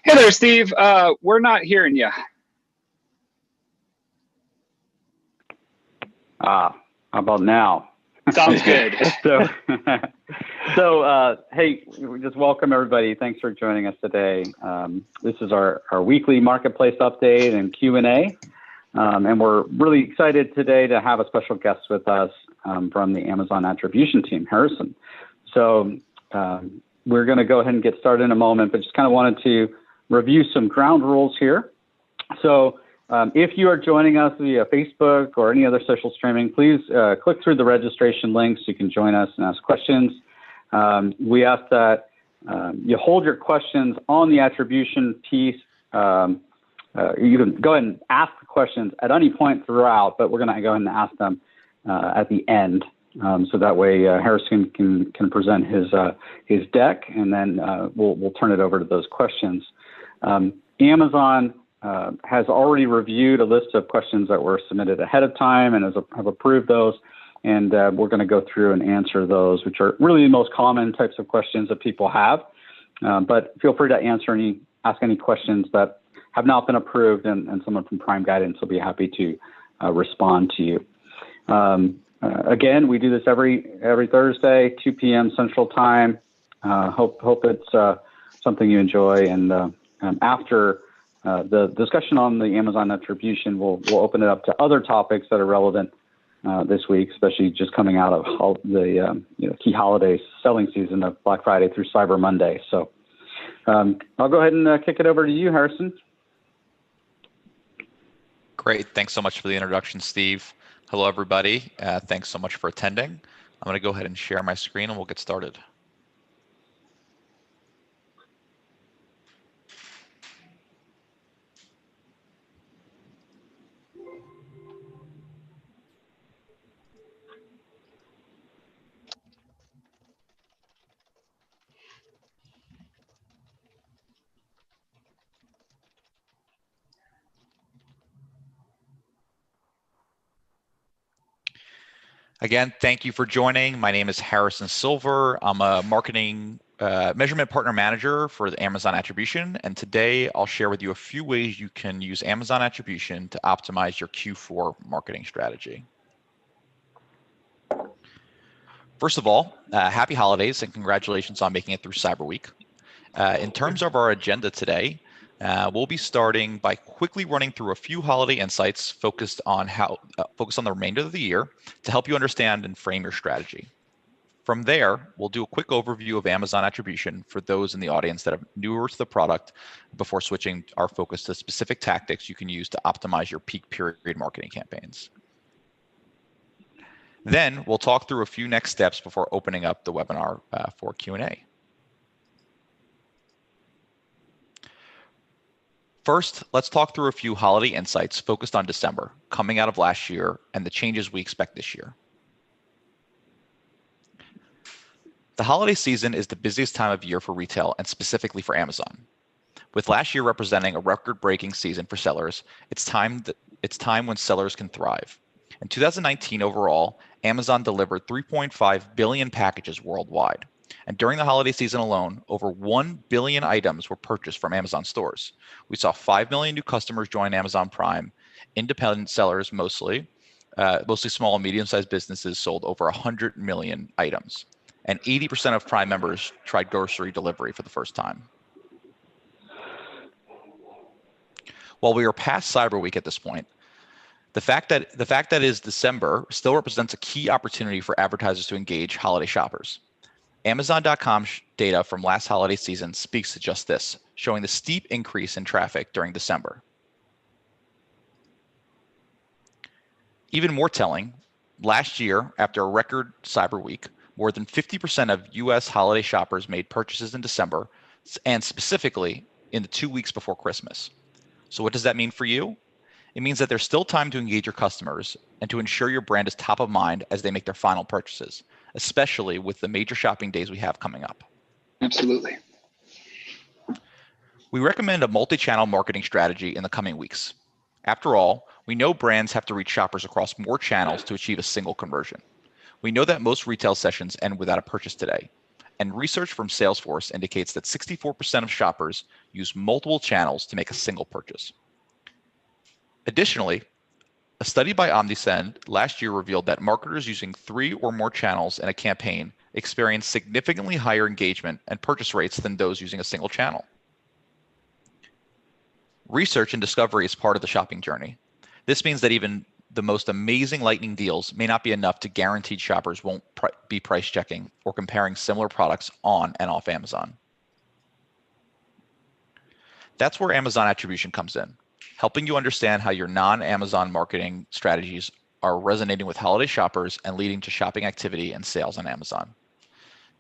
Hey there, Steve. We're not hearing you. How about now? Sounds good. Hey, just welcome everybody. Thanks for joining us today. This is our weekly marketplace update and Q&A. And we're really excited today to have a special guest with us from the Amazon Attribution team, Harrison. So we're going to go ahead and get started in a moment, but just kind of wanted to review some ground rules here. So if you are joining us via Facebook or any other social streaming, please click through the registration links. You can join us and ask questions. We ask that you hold your questions on the attribution piece. You can go ahead and ask the questions at any point throughout, but we're going to go ahead and ask them at the end. So that way Harrison can present his deck, and then we'll turn it over to those questions. Amazon has already reviewed a list of questions that were submitted ahead of time and have approved those. And we're going to go through and answer those, which are really the most common types of questions that people have. But feel free to ask any questions that have not been approved, and someone from Prime Guidance will be happy to respond to you. Again, we do this every Thursday, 2 p.m. Central Time. Hope it's something you enjoy. And after the discussion on the Amazon Attribution, we'll open it up to other topics that are relevant this week, especially just coming out of the key holiday selling season of Black Friday through Cyber Monday. So I'll go ahead and kick it over to you, Harrison. Great. Thanks so much for the introduction, Steve. Hello, everybody. Thanks so much for attending. I'm going to go ahead and share my screen and we'll get started. Again, thank you for joining. My name is Harrison Silver. I'm a marketing measurement partner manager for the Amazon Attribution. And today I'll share with you a few ways you can use Amazon Attribution to optimize your Q4 marketing strategy. First of all, happy holidays and congratulations on making it through Cyber Week. In terms of our agenda today, we'll be starting by quickly running through a few holiday insights focused on the remainder of the year to help you understand and frame your strategy. From there, we'll do a quick overview of Amazon Attribution for those in the audience that are newer to the product before switching our focus to specific tactics you can use to optimize your peak period marketing campaigns. Then we'll talk through a few next steps before opening up the webinar for Q&A. First, let's talk through a few holiday insights focused on December, coming out of last year, and the changes we expect this year. The holiday season is the busiest time of year for retail and specifically for Amazon. With last year representing a record-breaking season for sellers, it's time when sellers can thrive. In 2019 overall, Amazon delivered 3.5 billion packages worldwide. And during the holiday season alone, over 1 billion items were purchased from Amazon stores. We saw 5 million new customers join Amazon Prime. Independent sellers, mostly small and medium-sized businesses, sold over 100 million items. And 80% of Prime members tried grocery delivery for the first time. While we are past Cyber Week at this point, the fact that it is December still represents a key opportunity for advertisers to engage holiday shoppers. Amazon.com data from last holiday season speaks to just this, showing the steep increase in traffic during December. Even more telling, last year, after a record Cyber Week, more than 50% of US holiday shoppers made purchases in December, and specifically in the 2 weeks before Christmas. So what does that mean for you? It means that there's still time to engage your customers and to ensure your brand is top of mind as they make their final purchases, especially with the major shopping days we have coming up. Absolutely. We recommend a multi-channel marketing strategy in the coming weeks. After all, we know brands have to reach shoppers across more channels to achieve a single conversion. We know that most retail sessions end without a purchase today, And research from Salesforce indicates that 64% of shoppers use multiple channels to make a single purchase. Additionally, a study by OmniSend last year revealed that marketers using 3 or more channels in a campaign experience significantly higher engagement and purchase rates than those using a single channel. Research and discovery is part of the shopping journey. This means that even the most amazing lightning deals may not be enough to guarantee shoppers won't be price checking or comparing similar products on and off Amazon. That's where Amazon attribution comes in, helping you understand how your non-Amazon marketing strategies are resonating with holiday shoppers and leading to shopping activity and sales on Amazon.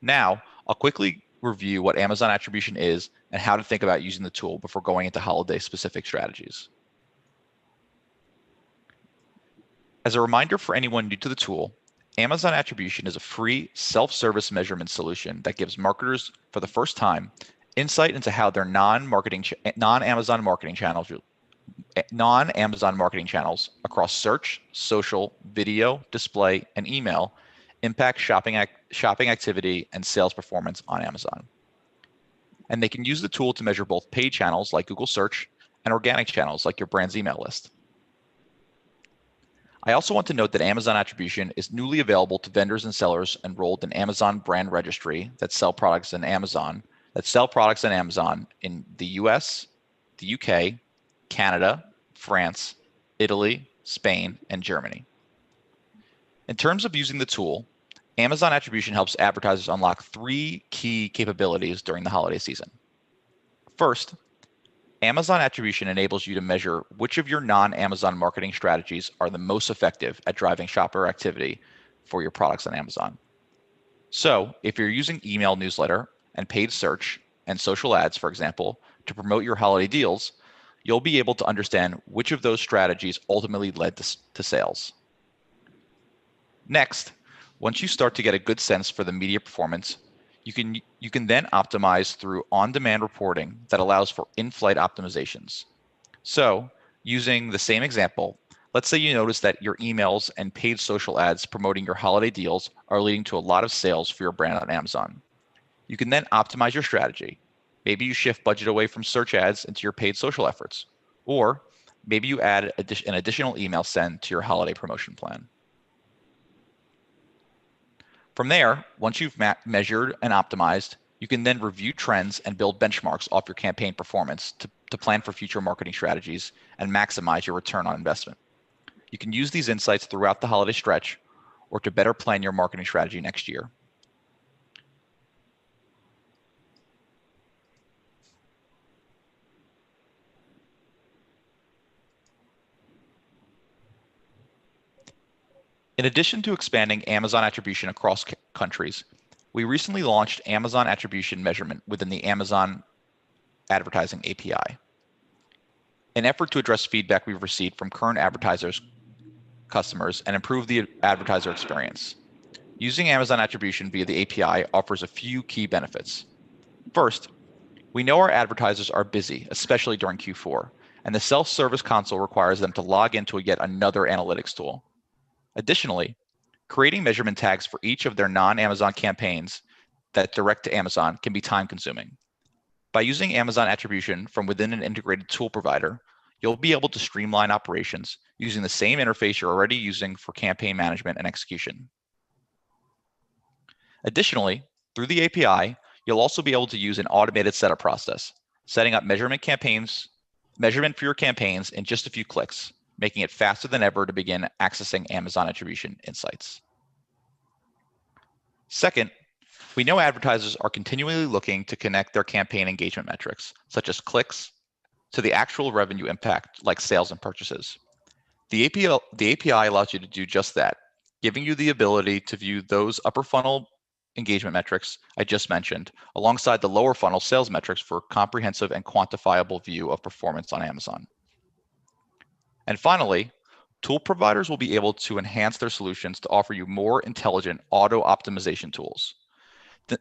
Now, I'll quickly review what Amazon attribution is and how to think about using the tool before going into holiday-specific strategies. As a reminder for anyone new to the tool, Amazon attribution is a free self-service measurement solution that gives marketers, for the first time, insight into how their non-Amazon marketing channels across search, social, video, display, and email impact shopping activity and sales performance on Amazon. And they can use the tool to measure both paid channels like Google Search and organic channels like your brand's email list. I also want to note that Amazon attribution is newly available to vendors and sellers enrolled in Amazon Brand Registry that sell products in Amazon in the US, the UK, Canada, France, Italy, Spain, and Germany. In terms of using the tool, Amazon attribution helps advertisers unlock 3 key capabilities during the holiday season. First, Amazon attribution enables you to measure which of your non-Amazon marketing strategies are the most effective at driving shopper activity for your products on Amazon. So if you're using email newsletter and paid search and social ads, for example, to promote your holiday deals, you'll be able to understand which of those strategies ultimately led to sales. Next, once you start to get a good sense for the media performance, you can then optimize through on-demand reporting that allows for in-flight optimizations. So, using the same example, let's say you notice that your emails and paid social ads promoting your holiday deals are leading to a lot of sales for your brand on Amazon. You can then optimize your strategy. Maybe you shift budget away from search ads into your paid social efforts, or maybe you add an additional email send to your holiday promotion plan. From there, once you've measured and optimized, you can then review trends and build benchmarks off your campaign performance to plan for future marketing strategies and maximize your return on investment. You can use these insights throughout the holiday stretch or to better plan your marketing strategy next year. In addition to expanding Amazon attribution across countries, we recently launched Amazon attribution measurement within the Amazon Advertising API. An effort to address feedback we've received from current customers and improve the advertiser experience. Using Amazon attribution via the API offers a few key benefits. First, we know our advertisers are busy, especially during Q4, and the self-service console requires them to log into yet another analytics tool. Additionally, creating measurement tags for each of their non-Amazon campaigns that direct to Amazon can be time-consuming. By using Amazon attribution from within an integrated tool provider, you'll be able to streamline operations using the same interface you're already using for campaign management and execution. Additionally, through the API, you'll also be able to use an automated setup process, setting up measurement for your campaigns in just a few clicks, making it faster than ever to begin accessing Amazon attribution insights. Second, we know advertisers are continually looking to connect their campaign engagement metrics, such as clicks, to the actual revenue impact, like sales and purchases. The API allows you to do just that, giving you the ability to view those upper funnel engagement metrics I just mentioned, alongside the lower funnel sales metrics for a comprehensive and quantifiable view of performance on Amazon. And finally, tool providers will be able to enhance their solutions to offer you more intelligent auto optimization tools.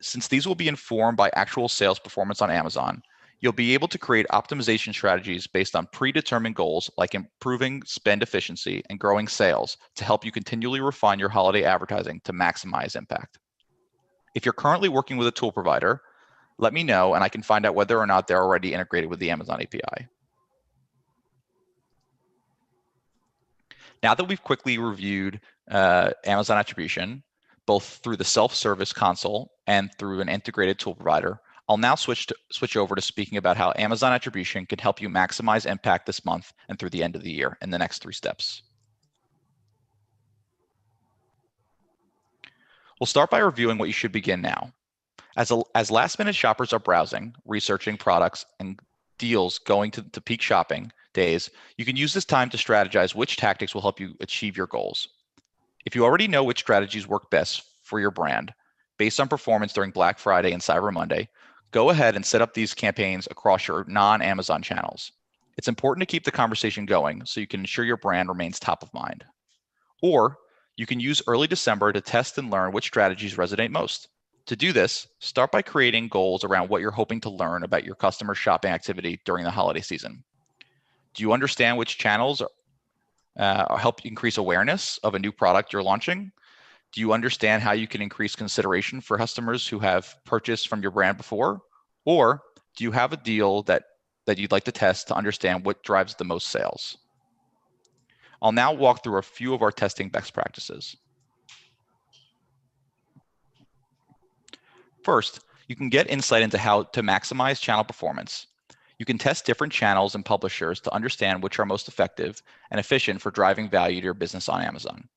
Since these will be informed by actual sales performance on Amazon, you'll be able to create optimization strategies based on predetermined goals like improving spend efficiency and growing sales to help you continually refine your holiday advertising to maximize impact. If you're currently working with a tool provider, let me know and I can find out whether or not they're already integrated with the Amazon API. Now that we've quickly reviewed Amazon attribution, both through the self-service console and through an integrated tool provider, I'll now switch over to speaking about how Amazon attribution can help you maximize impact this month and through the end of the year in the next 3 steps. We'll start by reviewing what you should begin now. As last-minute shoppers are browsing, researching products and deals going to peak shopping days, you can use this time to strategize which tactics will help you achieve your goals. If you already know which strategies work best for your brand, based on performance during Black Friday and Cyber Monday, go ahead and set up these campaigns across your non-Amazon channels. It's important to keep the conversation going so you can ensure your brand remains top of mind. Or you can use early December to test and learn which strategies resonate most. To do this, start by creating goals around what you're hoping to learn about your customer shopping activity during the holiday season. Do you understand which channels help increase awareness of a new product you're launching? Do you understand how you can increase consideration for customers who have purchased from your brand before? Or do you have a deal that you'd like to test to understand what drives the most sales? I'll now walk through a few of our testing best practices. First, you can get insight into how to maximize channel performance. You can test different channels and publishers to understand which are most effective and efficient for driving value to your business on Amazon.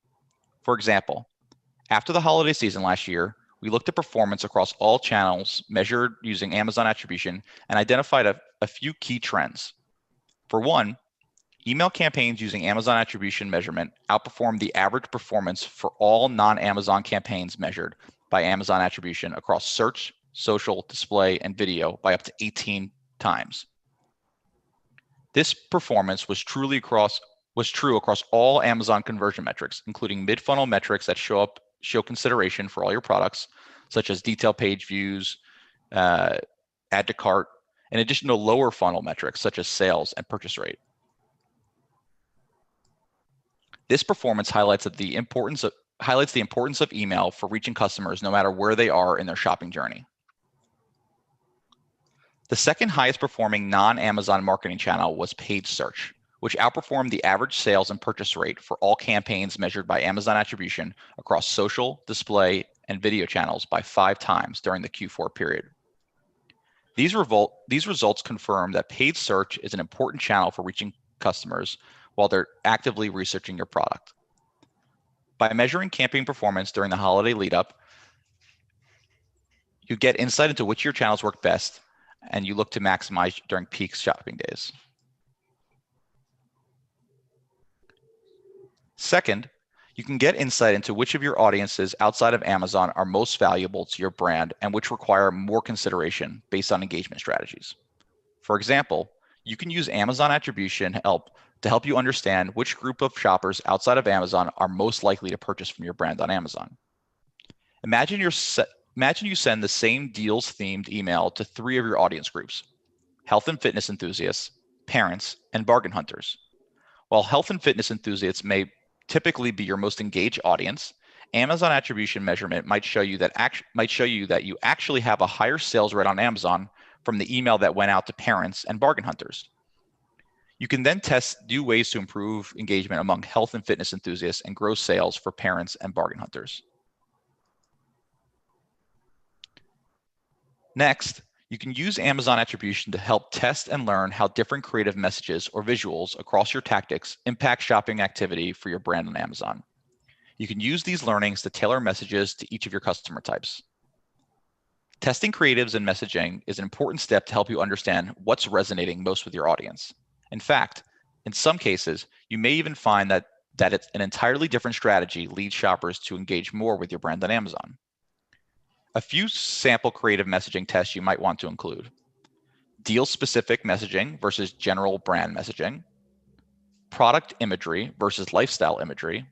For example, after the holiday season last year, we looked at performance across all channels measured using Amazon attribution and identified a few key trends. For one, email campaigns using Amazon attribution measurement outperformed the average performance for all non-Amazon campaigns measured by Amazon attribution across search, social, display, and video by up to 18 times. This performance was true across all Amazon conversion metrics, including mid-funnel metrics that show consideration for all your products, such as detailed page views, add to cart, in addition to lower funnel metrics such as sales and purchase rate. This performance highlights the importance of email for reaching customers no matter where they are in their shopping journey. The second highest performing non-Amazon marketing channel was paid search, which outperformed the average sales and purchase rate for all campaigns measured by Amazon attribution across social, display, and video channels by 5 times during the Q4 period. These results confirm that paid search is an important channel for reaching customers while they're actively researching your product. By measuring campaign performance during the holiday lead up, you get insight into which your channels work best and you look to maximize during peak shopping days. Second, you can get insight into which of your audiences outside of Amazon are most valuable to your brand and which require more consideration based on engagement strategies. For example, you can use Amazon attribution to help you understand which group of shoppers outside of Amazon are most likely to purchase from your brand on Amazon. Imagine you send the same deals-themed email to 3 of your audience groups: health and fitness enthusiasts, parents, and bargain hunters. While health and fitness enthusiasts may typically be your most engaged audience, Amazon attribution measurement might show you that you actually have a higher sales rate on Amazon from the email that went out to parents and bargain hunters. You can then test new ways to improve engagement among health and fitness enthusiasts and grow sales for parents and bargain hunters. Next, you can use Amazon attribution to help test and learn how different creative messages or visuals across your tactics impact shopping activity for your brand on Amazon. You can use these learnings to tailor messages to each of your customer types. Testing creatives and messaging is an important step to help you understand what's resonating most with your audience. In fact, in some cases, you may even find that it's an entirely different strategy leads shoppers to engage more with your brand on Amazon. A few sample creative messaging tests you might want to include: deal-specific messaging versus general brand messaging, product imagery versus lifestyle imagery,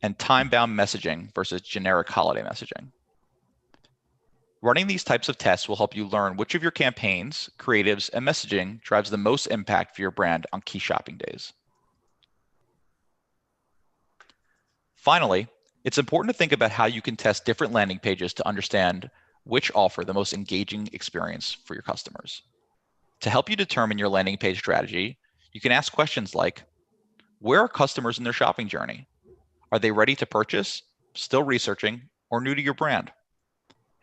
and time-bound messaging versus generic holiday messaging. Running these types of tests will help you learn which of your campaigns, creatives, and messaging drives the most impact for your brand on key shopping days. Finally, It's important to think about how you can test different landing pages to understand which offer the most engaging experience for your customers. To help you determine your landing page strategy, you can ask questions like, where are customers in their shopping journey? Are they ready to purchase, still researching, or new to your brand?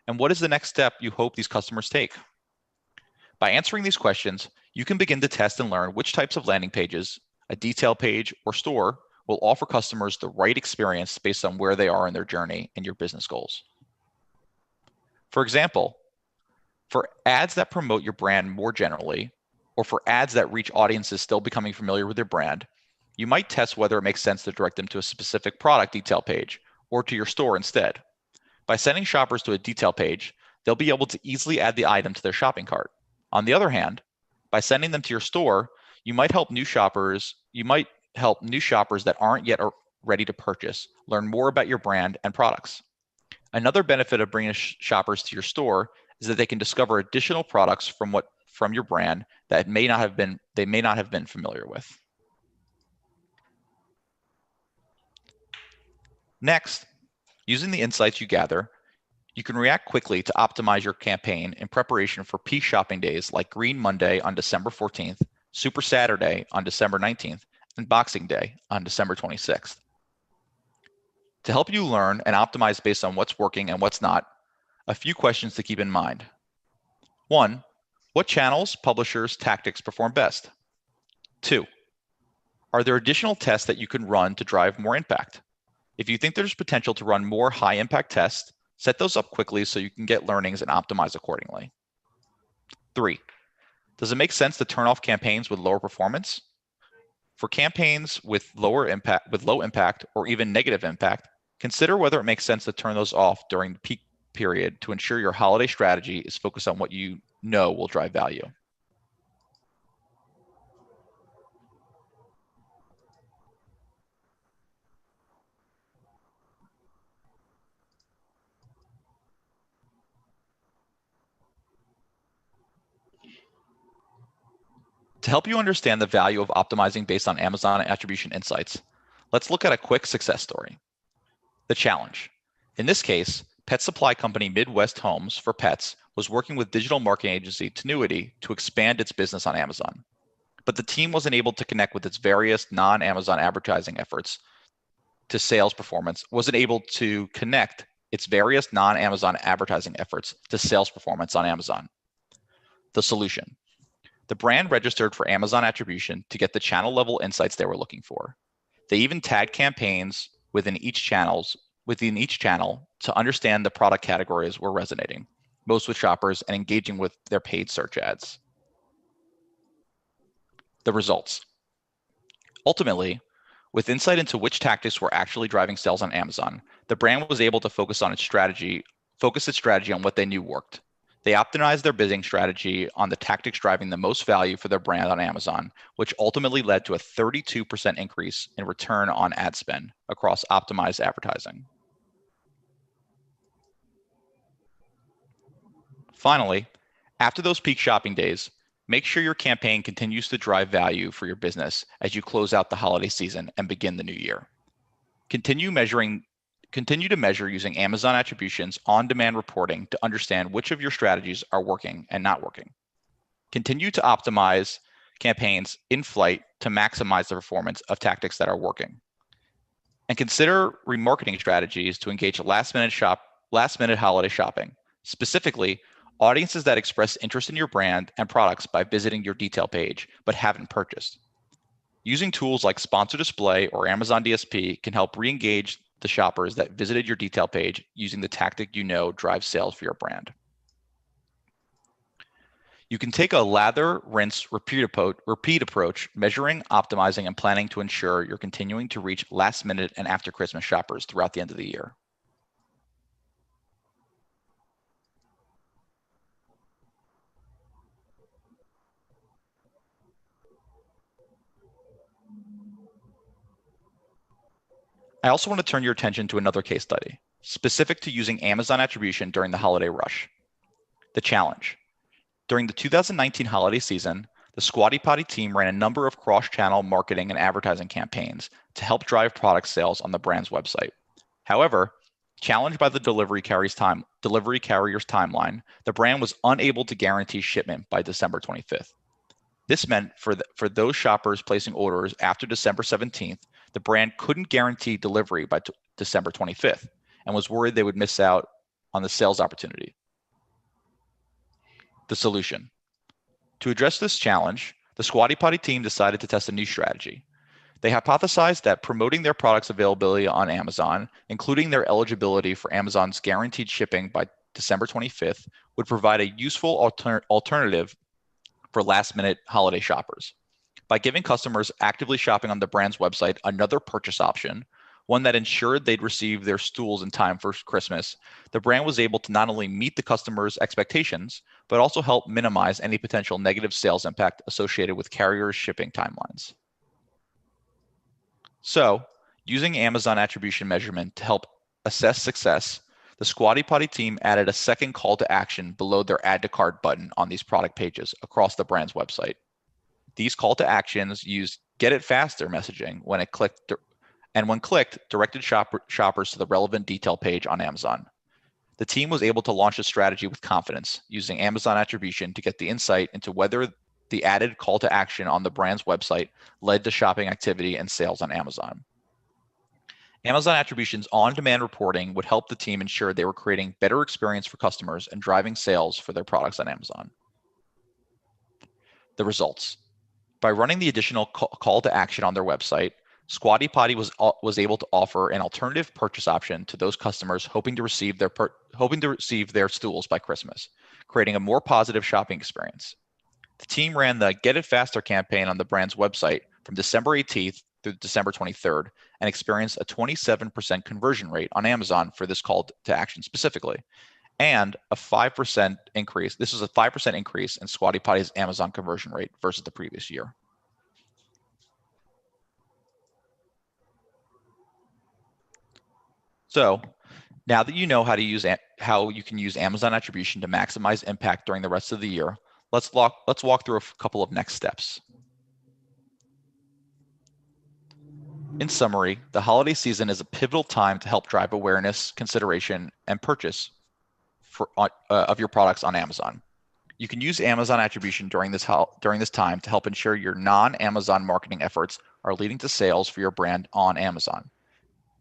And what is the next step you hope these customers take? By answering these questions, you can begin to test and learn which types of landing pages, a detail page, or store will offer customers the right experience based on where they are in their journey and your business goals. For example, for ads that promote your brand more generally, or for ads that reach audiences still becoming familiar with your brand, you might test whether it makes sense to direct them to a specific product detail page or to your store instead. By sending shoppers to a detail page, they'll be able to easily add the item to their shopping cart. On the other hand, by sending them to your store, you might help new shoppers that aren't yet ready to purchase learn more about your brand and products. Another benefit of bringing shoppers to your store is that they can discover additional products from your brand that they may not have been familiar with. Next, using the insights you gather, you can react quickly to optimize your campaign in preparation for peak shopping days like Green Monday on December 14th, Super Saturday on December 19th, and Boxing Day on December 26th. To help you learn and optimize based on what's working and what's not, a few questions to keep in mind. 1, what channels, publishers, tactics perform best? 2, are there additional tests that you can run to drive more impact? If you think there's potential to run more high impact tests, set those up quickly so you can get learnings and optimize accordingly. 3, does it make sense to turn off campaigns with lower performance? For campaigns with low impact or even negative impact, consider whether it makes sense to turn those off during the peak period to ensure your holiday strategy is focused on what you know will drive value. To help you understand the value of optimizing based on Amazon Attribution Insights, let's look at a quick success story. The challenge. In this case, pet supply company Midwest Homes for Pets was working with digital marketing agency Tenuity to expand its business on Amazon. But the team wasn't able to connect with its various non-Amazon advertising efforts to sales performance, wasn't able to connect its various non-Amazon advertising efforts to sales performance on Amazon. The solution. The brand registered for Amazon Attribution to get the channel level insights they were looking for. They even tagged campaigns within each channel to understand the product categories were resonating most with shoppers and engaging with their paid search ads. The results. Ultimately, with insight into which tactics were actually driving sales on Amazon, the brand was able to focus its strategy on what they knew worked. They optimized their bidding strategy on the tactics driving the most value for their brand on Amazon, which ultimately led to a 32% increase in return on ad spend across optimized advertising. Finally, after those peak shopping days, make sure your campaign continues to drive value for your business as you close out the holiday season and begin the new year. Continue to measure using Amazon Attribution's on-demand reporting to understand which of your strategies are working and not working. Continue to optimize campaigns in flight to maximize the performance of tactics that are working. And consider remarketing strategies to engage last-minute holiday shopping, specifically audiences that express interest in your brand and products by visiting your detail page but haven't purchased. Using tools like Sponsor Display or Amazon DSP can help re-engage the shoppers that visited your detail page using the tactic you know drives sales for your brand. You can take a lather, rinse, repeat approach, measuring, optimizing, and planning to ensure you're continuing to reach last minute and after Christmas shoppers throughout the end of the year. I also want to turn your attention to another case study, specific to using Amazon Attribution during the holiday rush. The challenge. During the 2019 holiday season, the Squatty Potty team ran a number of cross-channel marketing and advertising campaigns to help drive product sales on the brand's website. However, challenged by the delivery carrier's timeline, the brand was unable to guarantee shipment by December 25th. This meant for those shoppers placing orders after December 17th, the brand couldn't guarantee delivery by December 25th and was worried they would miss out on the sales opportunity. The solution. To address this challenge, the Squatty Potty team decided to test a new strategy. They hypothesized that promoting their products' availability on Amazon, including their eligibility for Amazon's guaranteed shipping by December 25th, would provide a useful alternative for last-minute holiday shoppers. By giving customers actively shopping on the brand's website another purchase option, one that ensured they'd receive their stools in time for Christmas, the brand was able to not only meet the customers' expectations, but also help minimize any potential negative sales impact associated with carriers' shipping timelines. So, using Amazon attribution measurement to help assess success, the Squatty Potty team added a second call to action below their Add to Cart button on these product pages across the brand's website. These call to actions used Get It Faster messaging when clicked, directed shoppers to the relevant detail page on Amazon. The team was able to launch a strategy with confidence, using Amazon attribution to get the insight into whether the added call to action on the brand's website led to shopping activity and sales on Amazon. Amazon Attribution's on-demand reporting would help the team ensure they were creating better experience for customers and driving sales for their products on Amazon. The results. By running the additional call to action on their website, Squatty Potty was able to offer an alternative purchase option to those customers hoping to receive their stools by Christmas, creating a more positive shopping experience. The team ran the Get It Faster campaign on the brand's website from December 18th through December 23rd and experienced a 27% conversion rate on Amazon for this call to action specifically, and a 5% increase. This was a 5% increase in Squatty Potty's Amazon conversion rate versus the previous year. So now that you know how you can use Amazon attribution to maximize impact during the rest of the year, let's walk through a couple of next steps. In summary, the holiday season is a pivotal time to help drive awareness, consideration, and purchase of your products on Amazon. You can use Amazon attribution during this time to help ensure your non-Amazon marketing efforts are leading to sales for your brand on Amazon.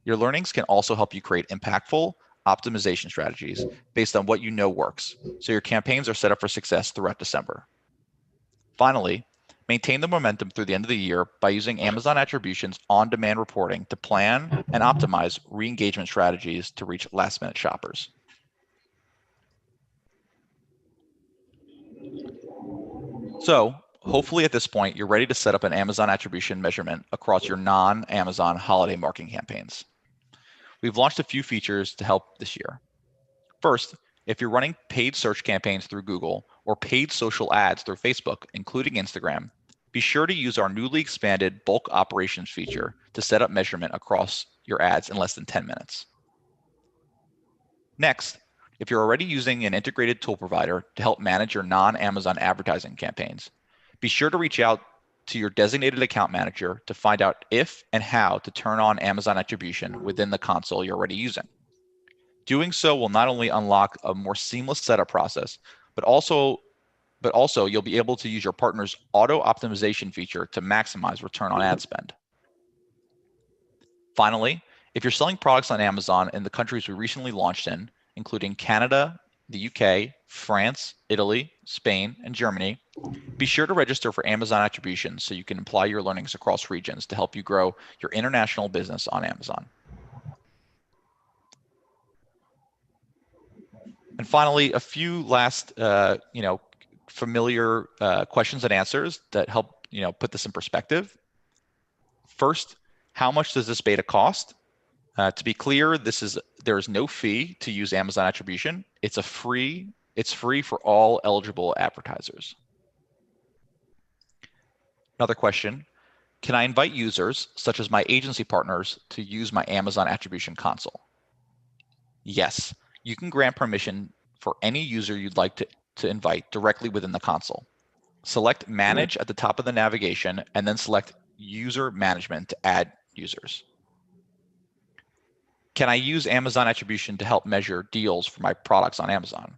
Your learnings can also help you create impactful optimization strategies based on what you know works, so your campaigns are set up for success throughout December. Finally, maintain the momentum through the end of the year by using Amazon Attribution's on-demand reporting to plan and optimize re-engagement strategies to reach last-minute shoppers. So, hopefully at this point, you're ready to set up an Amazon attribution measurement across your non-Amazon holiday marketing campaigns. We've launched a few features to help this year. First, if you're running paid search campaigns through Google or paid social ads through Facebook, including Instagram, be sure to use our newly expanded bulk operations feature to set up measurement across your ads in less than 10 minutes. Next, if you're already using an integrated tool provider to help manage your non-Amazon advertising campaigns, be sure to reach out to your designated account manager to find out if and how to turn on Amazon attribution within the console you're already using. Doing so will not only unlock a more seamless setup process, but also you'll be able to use your partner's auto optimization feature to maximize return on ad spend. Finally, if you're selling products on Amazon in the countries we recently launched in, including Canada, the UK, France, Italy, Spain, and Germany, be sure to register for Amazon attribution so you can apply your learnings across regions to help you grow your international business on Amazon. And finally, a few last, familiar questions and answers that help, put this in perspective. First, how much does this beta cost? To be clear, there is no fee to use Amazon attribution. It's free for all eligible advertisers. Another question, can I invite users, such as my agency partners, to use my Amazon attribution console? Yes, you can grant permission for any user you'd like to invite directly within the console. Select Manage at the top of the navigation and then select User Management to add users. Can I use Amazon attribution to help measure deals for my products on Amazon?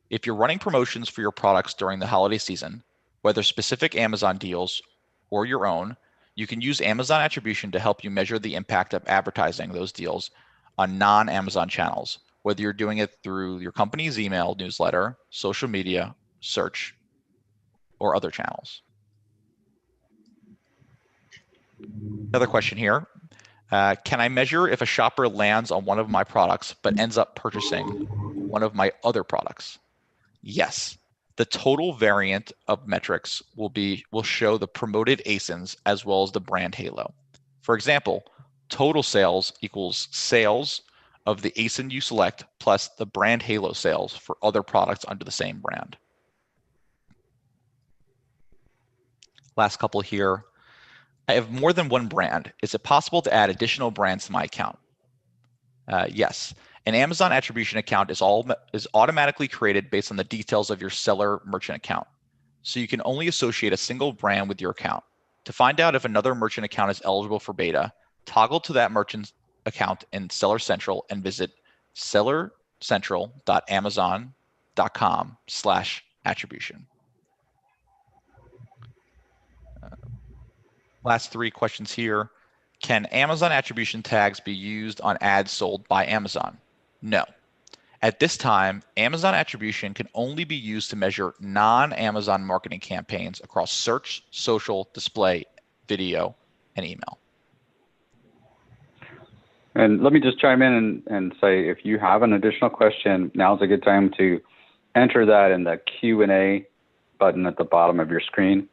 If you're running promotions for your products during the holiday season, whether specific Amazon deals or your own, you can use Amazon attribution to help you measure the impact of advertising those deals on non-Amazon channels, whether you're doing it through your company's email, newsletter, social media, search, or other channels. Another question here. Can I measure if a shopper lands on one of my products but ends up purchasing one of my other products? Yes. The total variant of metrics will show the promoted ASINs as well as the brand halo. For example, total sales equals sales of the ASIN you select plus the brand halo sales for other products under the same brand. Last couple here. I have more than one brand. Is it possible to add additional brands to my account? Yes. An Amazon attribution account is automatically created based on the details of your seller merchant account. So you can only associate a single brand with your account. To find out if another merchant account is eligible for beta, toggle to that merchant's account in Seller Central and visit sellercentral.amazon.com/attribution. Last three questions here. Can Amazon attribution tags be used on ads sold by Amazon? No. At this time, Amazon attribution can only be used to measure non-Amazon marketing campaigns across search, social, display, video, and email. And let me just chime in and say, if you have an additional question, now's a good time to enter that in the Q&A button at the bottom of your screen.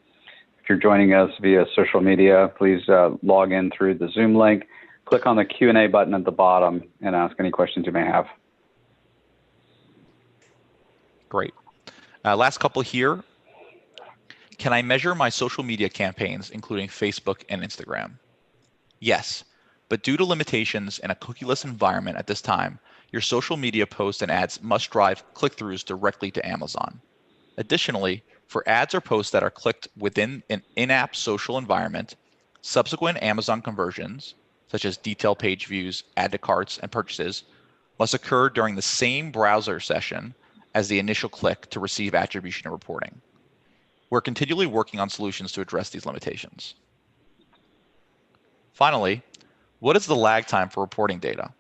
If you're joining us via social media, please log in through the Zoom link, click on the Q&A button at the bottom, and ask any questions you may have. Great. Last couple here. Can I measure my social media campaigns, including Facebook and Instagram? Yes, but due to limitations in a cookieless environment at this time, your social media posts and ads must drive click-throughs directly to Amazon. Additionally, for ads or posts that are clicked within an in-app social environment, subsequent Amazon conversions, such as detail page views, add to carts, and purchases, must occur during the same browser session as the initial click to receive attribution and reporting. We're continually working on solutions to address these limitations. Finally, what is the lag time for reporting data?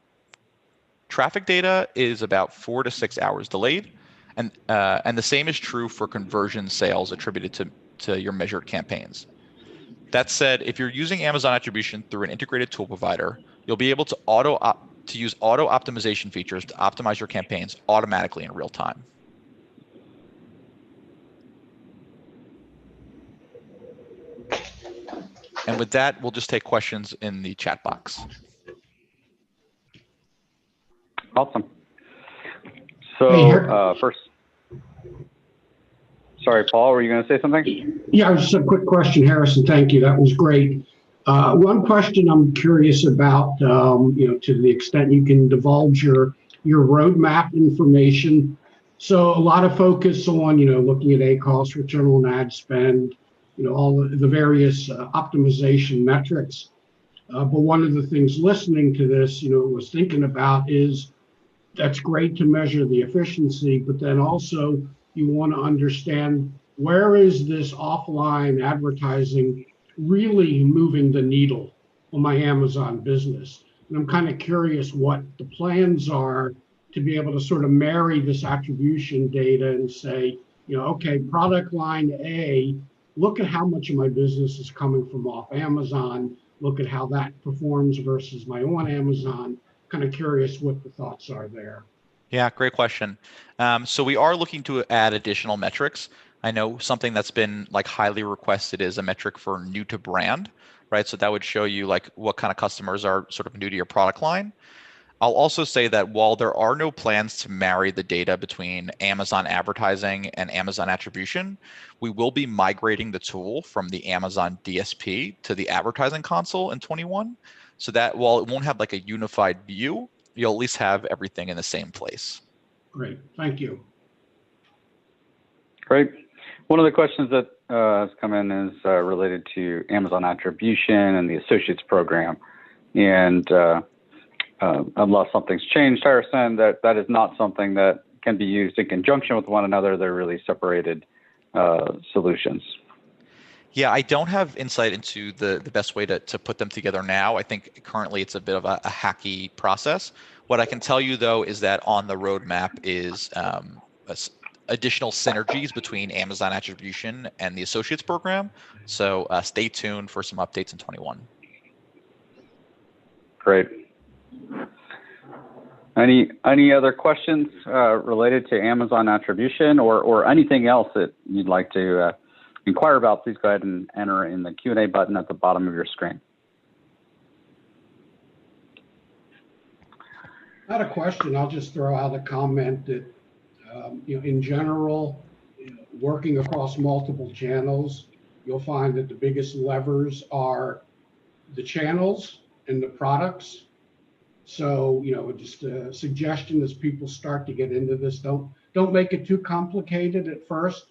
Traffic data is about 4 to 6 hours delayed, and the same is true for conversion sales attributed to your measured campaigns. That said, if you're using Amazon attribution through an integrated tool provider, you'll be able to use auto optimization features to optimize your campaigns automatically in real time. And with that, we'll just take questions in the chat box. Awesome. So first, sorry, Paul, were you going to say something? Yeah, just a quick question, Harrison. Thank you. That was great. One question I'm curious about, to the extent you can divulge your roadmap information. So a lot of focus on, looking at ACoS, return on ad spend, all the various optimization metrics. But one of the things listening to this, was thinking about is that's great to measure the efficiency, but then also you want to understand where is this offline advertising really moving the needle on my Amazon business. And I'm kind of curious what the plans are to be able to sort of marry this attribution data and say, okay, product line A, look at how much of my business is coming from off Amazon, look at how that performs versus my own Amazon. Kind of curious what the thoughts are there. Yeah, great question. So we are looking to add additional metrics. I know something that's been highly requested is a metric for new to brand, right? So that would show you what kind of customers are sort of new to your product line. I'll also say that while there are no plans to marry the data between Amazon advertising and Amazon attribution, we will be migrating the tool from the Amazon DSP to the advertising console in 21. So that while it won't have a unified view, you'll at least have everything in the same place. Great, thank you. Great. One of the questions that has come in is related to Amazon attribution and the Associates program. And unless something's changed, Harrison, that is not something that can be used in conjunction with one another. They're really separated solutions. Yeah, I don't have insight into the best way to put them together now. I think currently it's a bit of a hacky process. What I can tell you, though, is that on the roadmap is additional synergies between Amazon Attribution and the Associates program. So stay tuned for some updates in 21. Great. Any other questions related to Amazon Attribution or anything else that you'd like to inquire about? Please go ahead and enter in the Q&A button at the bottom of your screen. Not a question. I'll just throw out a comment that, in general, working across multiple channels, you'll find that the biggest levers are the channels and the products. So, just a suggestion as people start to get into this, don't make it too complicated at first.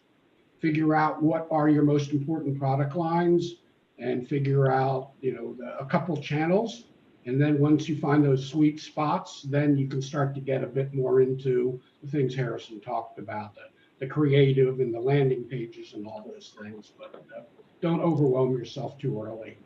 Figure out what are your most important product lines and figure out, a couple channels. And then once you find those sweet spots, then you can start to get a bit more into the things Harrison talked about, the creative and the landing pages and all those things. But don't overwhelm yourself too early.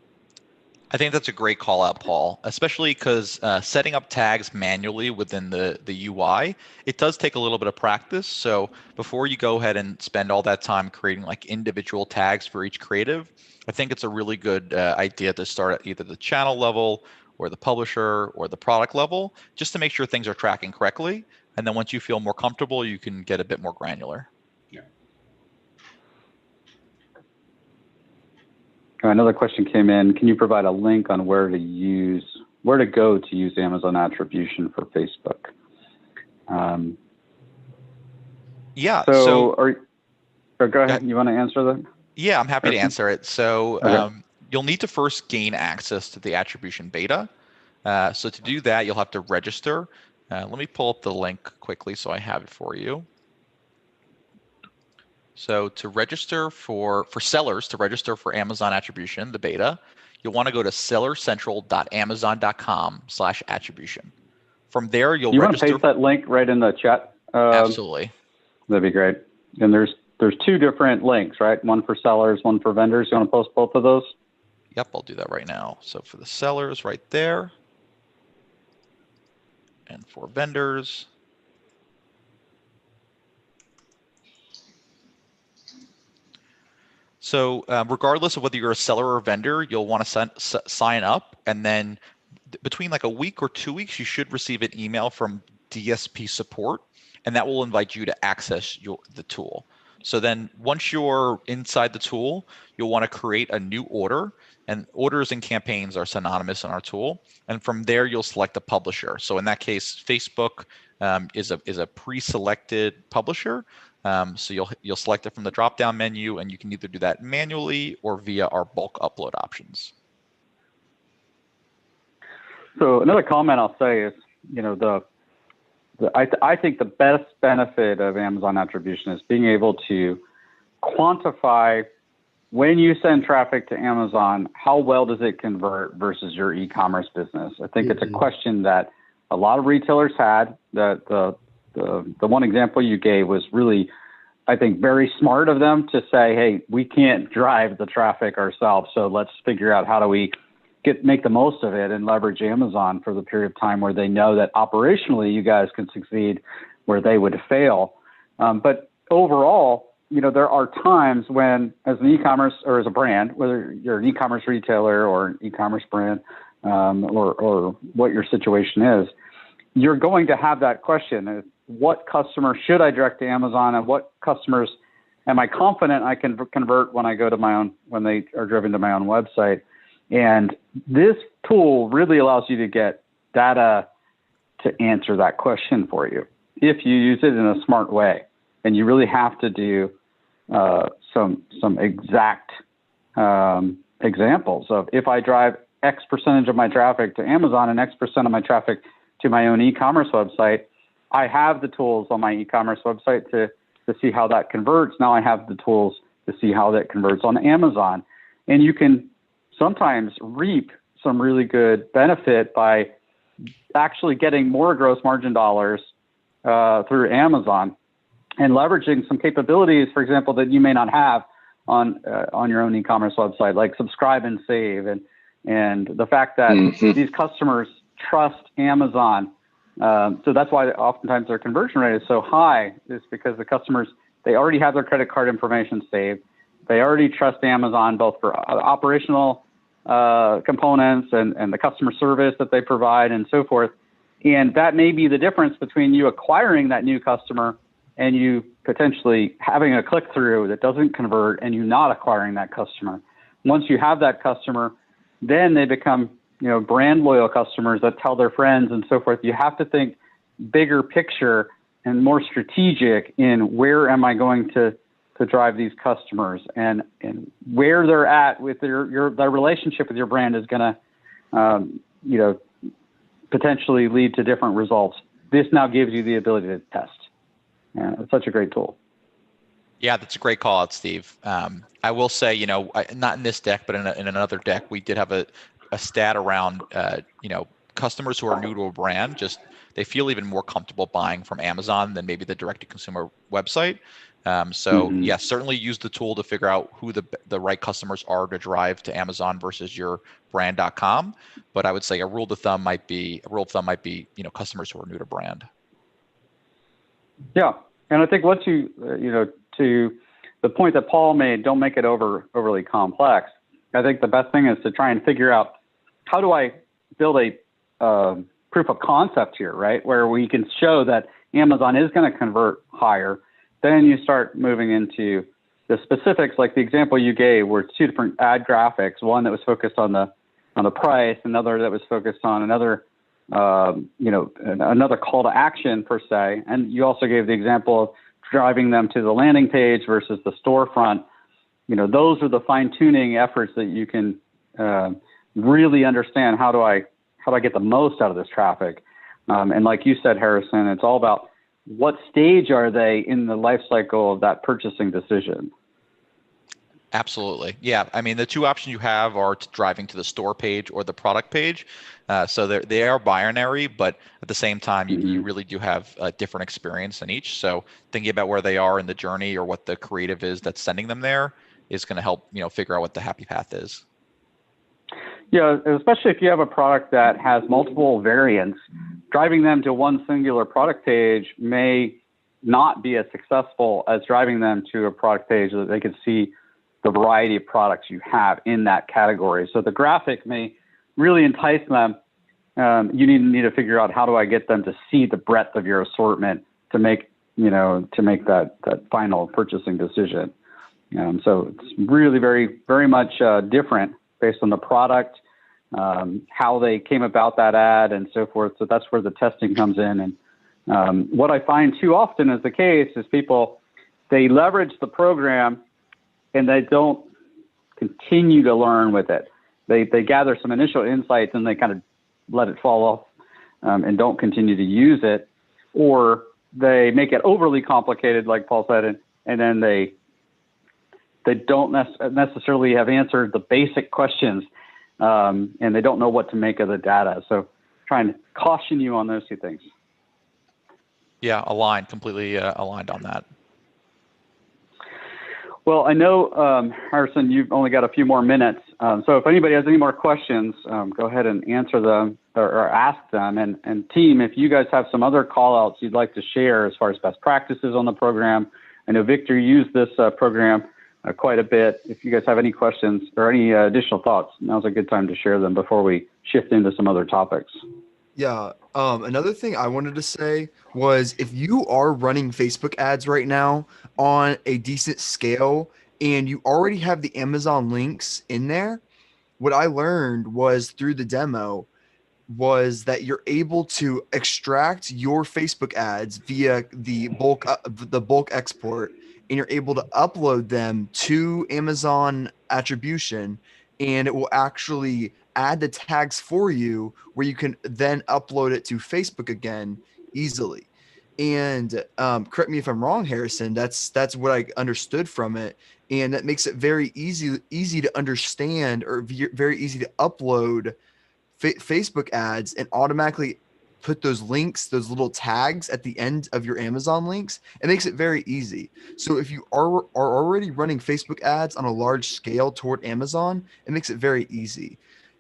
I think that's a great call out, Paul, especially because setting up tags manually within the UI, it does take a little bit of practice. So before you go ahead and spend all that time creating like individual tags for each creative, I think it's a really good idea to start at either the channel level or the publisher or the product level, just to make sure things are tracking correctly. And then once you feel more comfortable, you can get a bit more granular. Yeah. Another question came in. Can you provide a link on where to go to use Amazon Attribution for Facebook? Yeah. So go ahead. You want to answer that? Yeah, I'm happy to answer it. So Okay. You'll need to first gain access to the attribution beta. So to do that, you'll have to register. Let me pull up the link quickly so I have it for you. So to register for sellers, to register for Amazon Attribution, the beta, you'll want to go to sellercentral.amazon.com/attribution. From there, you'll You register. Want to paste that link right in the chat? Absolutely. That'd be great. And there's two different links, right? One for sellers, one for vendors. You want to post both of those? Yep, I'll do that right now. So for the sellers right there, and for vendors. So regardless of whether you're a seller or a vendor, you'll want to sign up, and then between like a week or 2 weeks, you should receive an email from DSP support, and that will invite you to access the tool. So then once you're inside the tool, you'll want to create a new order, and orders and campaigns are synonymous in our tool. And from there, you'll select a publisher. So in that case, Facebook is a pre-selected publisher. So you'll select it from the drop-down menu, and you can either do that manually or via our bulk upload options. So another comment I'll say is, I think the best benefit of Amazon Attribution is being able to quantify when you send traffic to Amazon, how well does it convert versus your e-commerce business? I think it's a question that a lot of retailers had. That the one example you gave was really, I think, very smart of them to say, hey, we can't drive the traffic ourselves, so let's figure out how do we make the most of it and leverage Amazon for the period of time where they know that operationally you guys can succeed where they would fail. But overall, there are times when, as an e-commerce or as a brand, whether you're an e-commerce retailer or an e-commerce brand, or what your situation is, you're going to have that question: what customer should I direct to Amazon, and what customers am I confident I can convert when I go to when they are driven to my own website? And this tool really allows you to get data to answer that question for you if you use it in a smart way. And you really have to do some exact examples of, if I drive X percentage of my traffic to Amazon and X percent of my traffic to my own e-commerce website, I have the tools on my e-commerce website to see how that converts. Now I have the tools to see how that converts on Amazon. And you can sometimes reap some really good benefit by actually getting more gross margin dollars through Amazon and leveraging some capabilities, for example, that you may not have on your own e-commerce website, like subscribe and save, and the fact that these customers trust Amazon. So that's why oftentimes their conversion rate is so high, is because the customers, they already have their credit card information saved. They already trust Amazon both for operational components and the customer service that they provide and so forth. And that may be the difference between you acquiring that new customer and you potentially having a click through that doesn't convert and you not acquiring that customer. Once you have that customer, then they become, brand loyal customers that tell their friends and so forth. You have to think bigger picture and more strategic in where am I going to drive these customers, and where they're at with their relationship with your brand is going to, potentially lead to different results. This now gives you the ability to test. And it's such a great tool. Yeah, that's a great call out, Steve. I will say, not in this deck, but in another deck, we did have a stat around, customers who are new to a brand, they feel even more comfortable buying from Amazon than maybe the direct-to-consumer website. Yes, certainly use the tool to figure out who the right customers are to drive to Amazon versus your brand.com. But I would say a rule of thumb might be, customers who are new to brand. Yeah, and I think once you, to the point that Paul made, don't make it overly complex. I think the best thing is to try and figure out, how do I build a proof of concept here, right? Where we can show that Amazon is going to convert higher. Then you start moving into the specifics, like the example you gave, where two different ad graphics, one that was focused on the price, another that was focused on another call to action per se. And you also gave the example of driving them to the landing page versus the storefront. Those are the fine tuning efforts that you can really understand. How do I get the most out of this traffic? And like you said, Harrison, it's all about what stage are they in the life cycle of that purchasing decision? Absolutely. Yeah. I mean, the two options you have are driving to the store page or the product page. So they are binary, but at the same time, you really do have a different experience in each. So thinking about where they are in the journey or what the creative is that's sending them there is going to help, figure out what the happy path is. Yeah, especially if you have a product that has multiple variants, driving them to one singular product page may not be as successful as driving them to a product page so that they can see the variety of products you have in that category. So the graphic may really entice them. You need to figure out, how do I get them to see the breadth of your assortment to make that final purchasing decision. So it's really very, very much different based on the product, how they came about that ad and so forth. So that's where the testing comes in. And what I find too often is the case is people, they leverage the program and they don't continue to learn with it. They gather some initial insights and they kind of let it fall off and don't continue to use it, or they make it overly complicated, like Paul said, and then they don't necessarily have answered the basic questions, and they don't know what to make of the data. So trying to caution you on those two things. Yeah, completely aligned on that. Well, I know, Harrison, you've only got a few more minutes. So if anybody has any more questions, go ahead and answer them or ask them. And team, if you guys have some other call outs you'd like to share as far as best practices on the program, I know Victor used this program quite a bit. If you guys have any questions or any additional thoughts, now's a good time to share them before we shift into some other topics. Yeah. Another thing I wanted to say was, if you are running Facebook ads right now on a decent scale and you already have the Amazon links in there, what I learned was through the demo was that you're able to extract your Facebook ads via the bulk export, and you're able to upload them to Amazon attribution, and it will actually add the tags for you where you can then upload it to Facebook again easily. And correct me if I'm wrong, Harrison, that's what I understood from it. And that makes it very easy to understand, or very easy to upload Facebook ads and automatically put those links, those little tags at the end of your Amazon links. It makes it very easy. So if you are already running Facebook ads on a large scale toward Amazon, it makes it very easy.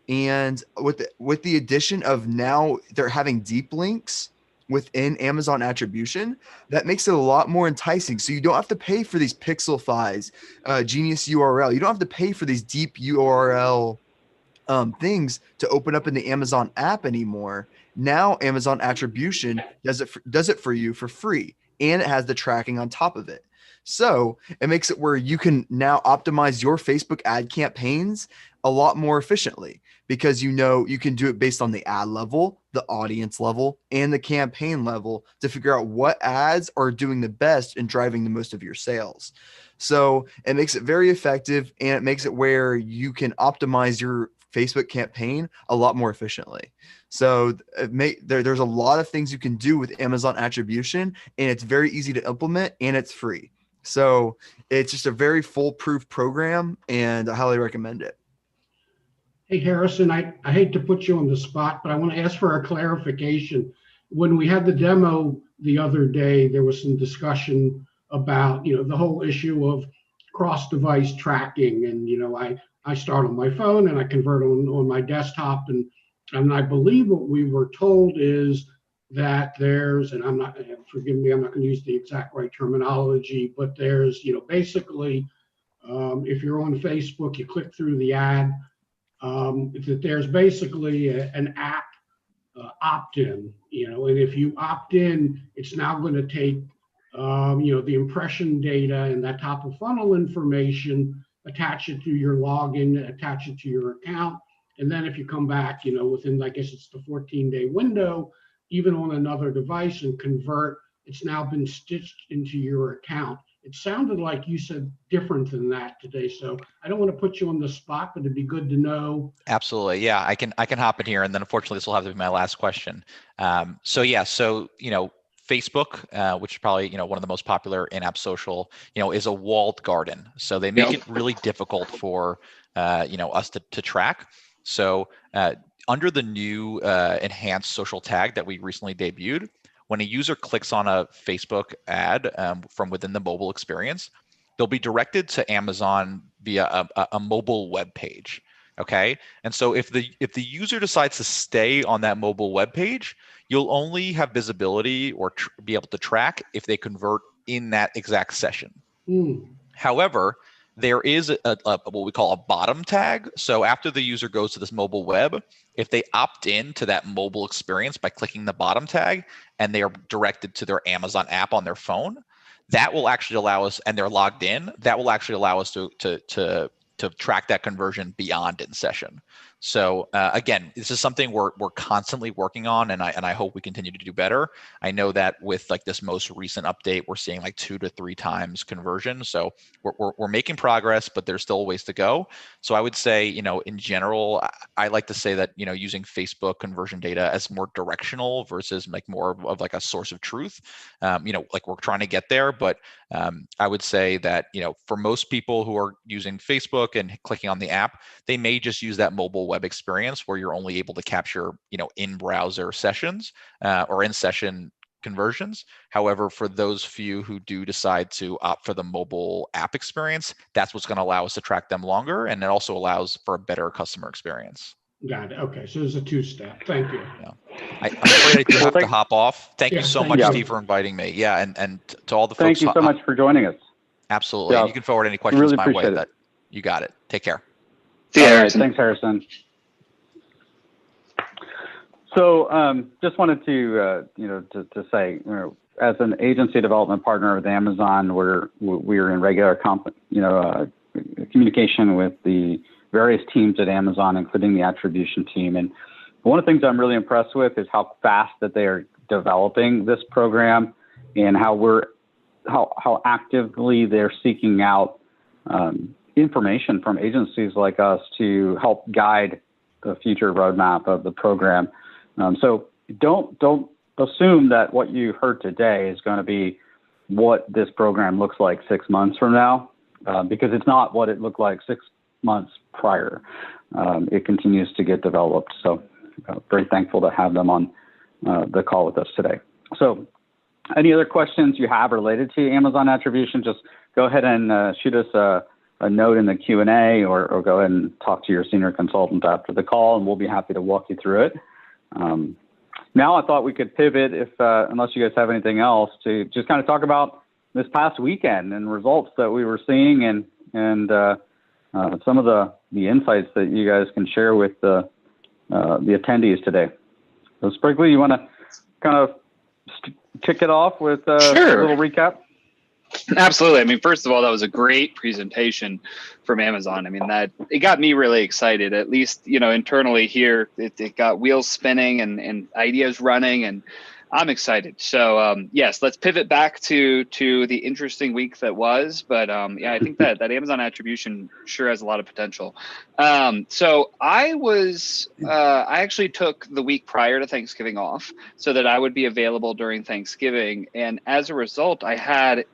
And with the addition of now they're having deep links within Amazon attribution, that makes it a lot more enticing. So you don't have to pay for these Pixelfies, Genius URL. You don't have to pay for these deep URL things to open up in the Amazon app anymore. Now Amazon attribution does it for you for free, and it has the tracking on top of it. So it makes it where you can now optimize your Facebook ad campaigns a lot more efficiently, because you can do it based on the ad level, the audience level, and the campaign level to figure out what ads are doing the best and driving the most of your sales. So it makes it very effective, and it makes it where you can optimize your Facebook campaign a lot more efficiently. So there's a lot of things you can do with Amazon attribution, and it's very easy to implement, and it's free. So it's just a very foolproof program, and I highly recommend it. Hey, Harrison, I hate to put you on the spot, but I want to ask for a clarification. When we had the demo the other day, there was some discussion about, the whole issue of cross-device tracking. And, I start on my phone and I convert on my desktop. And I believe what we were told is that there's, and forgive me, I'm not going to use the exact right terminology, but there's, basically, if you're on Facebook, you click through the ad, that there's basically an app opt-in, and if you opt in, it's now going to take, the impression data and that top of funnel information, attach it to your login, attach it to your account. And then if you come back, within, I guess it's the 14-day window, even on another device and convert, it's now been stitched into your account. It sounded like you said different than that today. So I don't want to put you on the spot, but it'd be good to know. Absolutely. Yeah, I can hop in here, and then unfortunately this will have to be my last question. Facebook, which is probably one of the most popular in-app social, is a walled garden. So they make it really difficult for us to track. So under the new enhanced social tag that we recently debuted, when a user clicks on a Facebook ad from within the mobile experience, they'll be directed to Amazon via a mobile web page. Okay, and so if the user decides to stay on that mobile web page, you'll only have visibility or be able to track if they convert in that exact session. However, there is what we call a bottom tag. So after the user goes to this mobile web, if they opt in to that mobile experience by clicking the bottom tag and they are directed to their Amazon app on their phone, that will actually allow us, and they're logged in, that will actually allow us to track that conversion beyond in session. So again, this is something we're constantly working on, and I hope we continue to do better. I know that with like this most recent update, we're seeing like 2 to 3 times conversion. So we're making progress, but there's still ways to go. So I would say, in general, I like to say that, using Facebook conversion data as more directional versus like more of like a source of truth. Like we're trying to get there, but I would say that, for most people who are using Facebook and clicking on the app, they may just use that mobile web experience where you're only able to capture, in-browser sessions or in-session conversions. However, for those few who do decide to opt for the mobile app experience, that's what's going to allow us to track them longer, and it also allows for a better customer experience. Got it. Okay, so there's a 2-step. Thank you. Yeah. I'm afraid I do have to hop off. Thank you so much, you. Steve, for inviting me. Yeah, and to all the folks. Thank you so much for joining us. Absolutely. Yeah. And you can forward any questions Really my way. appreciate it. That you got it. Take care. See you, All right, Harrison. thanks, Harrison. So just wanted to, to say, as an agency development partner with Amazon, we're in regular communication with the various teams at Amazon, including the attribution team. And one of the things I'm really impressed with is how fast that they are developing this program, and how actively they're seeking out information from agencies like us to help guide the future roadmap of the program. So don't assume that what you heard today is going to be what this program looks like 6 months from now, because it's not what it looked like 6 months prior. It continues to get developed. So very thankful to have them on the call with us today. So any other questions you have related to Amazon attribution, just go ahead and shoot us a note in the Q&A or go ahead and talk to your senior consultant after the call, and we'll be happy to walk you through it. Now I thought we could pivot, unless you guys have anything else, to just kind of talk about this past weekend and results that we were seeing and some of the insights that you guys can share with the attendees today. So Sprigly, you want to kind of kick it off with Sure. a little recap? Absolutely. I mean, first of all, that was a great presentation from Amazon. I mean, that it got me really excited, at least, internally here. It got wheels spinning and ideas running, and I'm excited. So yes, let's pivot back to the interesting week that was. But yeah, I think that Amazon attribution sure has a lot of potential. So I actually took the week prior to Thanksgiving off so that I would be available during Thanksgiving. And as a result, I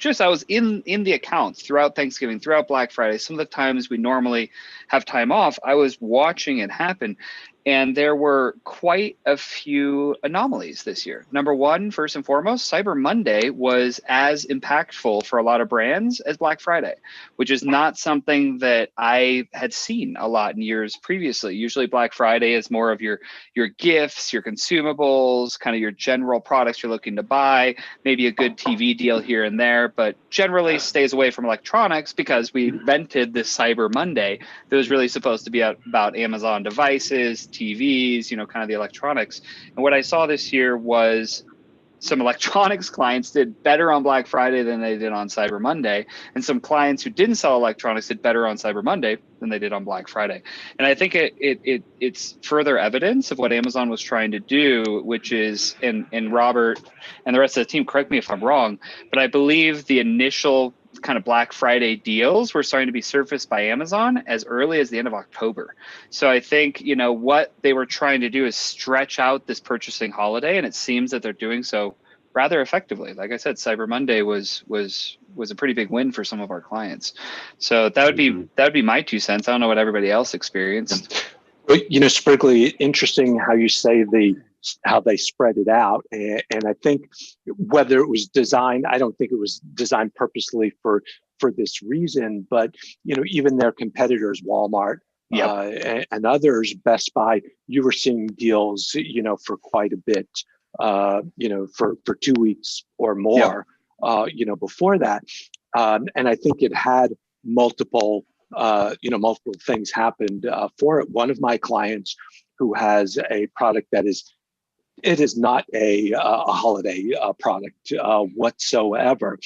was in the accounts throughout Thanksgiving, throughout Black Friday. Some of the times we normally have time off, I was watching it happen. And there were quite a few anomalies this year. Number one, first and foremost, Cyber Monday was as impactful for a lot of brands as Black Friday, which is not something that I had seen a lot in years previously. Usually Black Friday is more of your gifts, your consumables, kind of your general products you're looking to buy, maybe a good TV deal here and there, but generally stays away from electronics because we invented this Cyber Monday that was really supposed to be about Amazon devices, TVs, kind of the electronics. And what I saw this year was some electronics clients did better on Black Friday than they did on Cyber Monday. And some clients who didn't sell electronics did better on Cyber Monday than they did on Black Friday. And I think it's further evidence of what Amazon was trying to do, which is, and Robert and the rest of the team, correct me if I'm wrong, but I believe the initial kind of Black Friday deals were starting to be surfaced by Amazon as early as the end of October. So I think, what they were trying to do is stretch out this purchasing holiday, and it seems that they're doing so rather effectively. Like I said, Cyber Monday was a pretty big win for some of our clients. So that would be my 2 cents. I don't know what everybody else experienced. Sprigly, interesting how you say how they spread it out. And I think whether it was designed, I don't think it was designed purposely for this reason, but, even their competitors, Walmart, and others, Best Buy, you were seeing deals, for quite a bit, for 2 weeks or more, before that. And I think it had multiple things happened for it. One of my clients who has a product that it is not a holiday product whatsoever.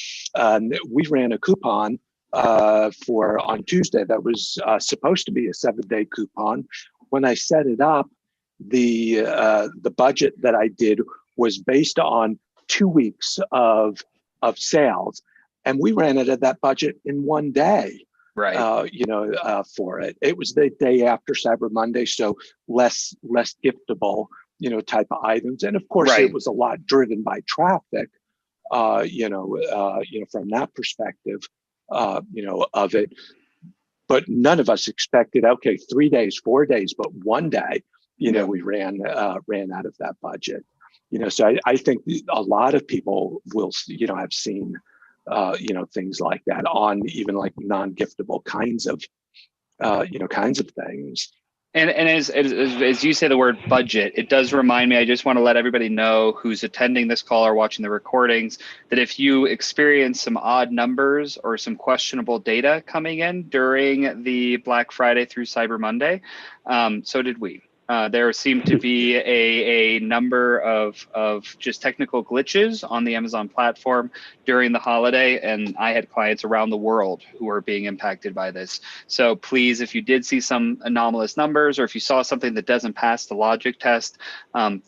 We ran a coupon on Tuesday that was supposed to be a 7-day coupon. When I set it up, the budget that I did was based on 2 weeks of sales, and we ran it at that budget in 1 day. Right. For it. It was the day after Cyber Monday, so less giftable, type of items. And of course, Right. It was a lot driven by traffic, from that perspective, of it. But none of us expected, 3 days, 4 days, but 1 day, we ran out of that budget. So I think a lot of people will, have seen, things like that on even like non-giftable kinds of things. And as you say the word budget, it does remind me, I just want to let everybody know who's attending this call or watching the recordings, that if you experience some odd numbers or some questionable data coming in during the Black Friday through Cyber Monday, so did we. There seemed to be a number of just technical glitches on the Amazon platform during the holiday, and I had clients around the world who were being impacted by this. So please, if you did see some anomalous numbers, or if you saw something that doesn't pass the logic test,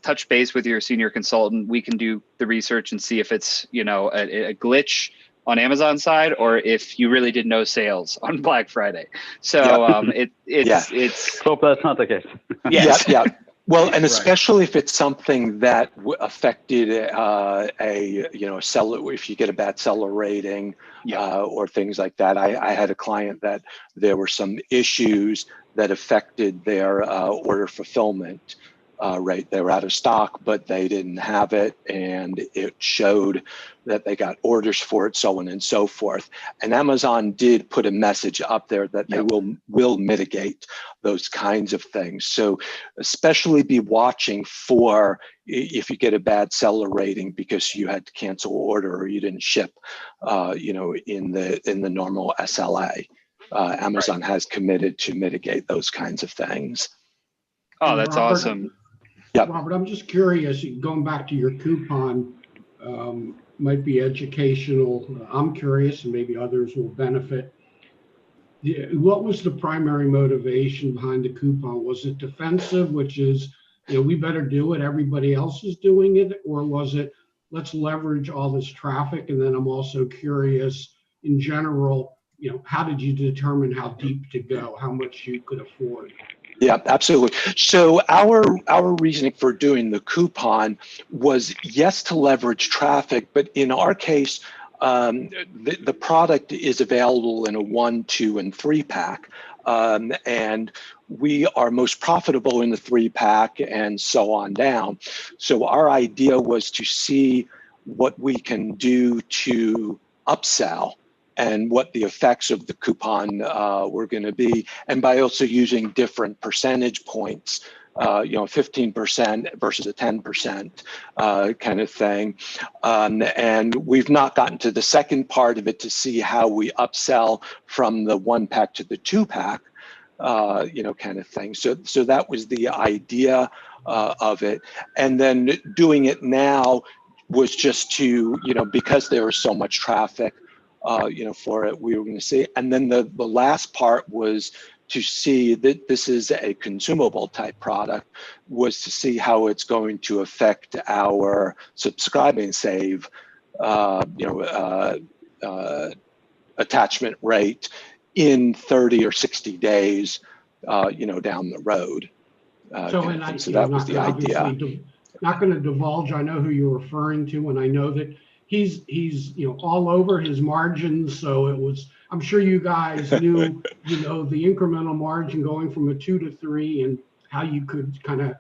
touch base with your senior consultant. We can do the research and see if it's a glitch on Amazon side, or if you really did no sales on Black Friday. So it's Hope that's not the case. yes. Yeah. Well, and Right. especially if it's something that affected a seller, if you get a bad seller rating, or things like that. I had a client that there were some issues that affected their order fulfillment rate. They were out of stock, but they didn't have it, and it showed that they got orders for it, so on and so forth. And Amazon did put a message up there that they will mitigate those kinds of things. So especially be watching for if you get a bad seller rating because you had to cancel order or you didn't ship, in the normal SLA. Amazon has committed to mitigate those kinds of things. Oh, that's Robert, awesome. Yep. Robert, I'm just curious, going back to your coupon, might be educational. I'm curious, and maybe others will benefit. What was the primary motivation behind the coupon? Was it defensive, which is, we better do it, everybody else is doing it? Or was it, let's leverage all this traffic? And then I'm also curious, in general, how did you determine how deep to go, how much you could afford? Yeah, absolutely. So our reasoning for doing the coupon was, yes, to leverage traffic, but in our case, the product is available in a 1, 2, and 3 pack. And we are most profitable in the 3 pack and so on down. So our idea was to see what we can do to upsell and what the effects of the coupon were going to be, and by also using different percentage points, 15% versus a 10% kind of thing. And we've not gotten to the second part of it to see how we upsell from the 1 pack to the 2 pack, kind of thing. So that was the idea of it. And then doing it now was just to, because there was so much traffic, for it, we were going to see. And then the last part was to see that this is a consumable type product, was to see how it's going to affect our subscribe and save, attachment rate in 30 or 60 days, down the road. So that was the idea. Not going to divulge. I know who you're referring to, and I know that he's all over his margins. So it was, I'm sure you guys knew, the incremental margin going from a 2 to 3 and how you could kind of,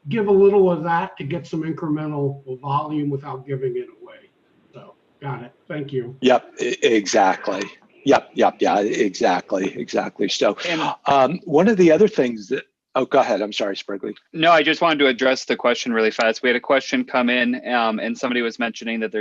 give a little of that to get some incremental volume without giving it away. So got it. Thank you. Yep, exactly. Yep, yeah, exactly. So one of the other things that, oh, go ahead. I'm sorry, Sprigly. No, I just wanted to address the question really fast. We had a question come in, and somebody was mentioning that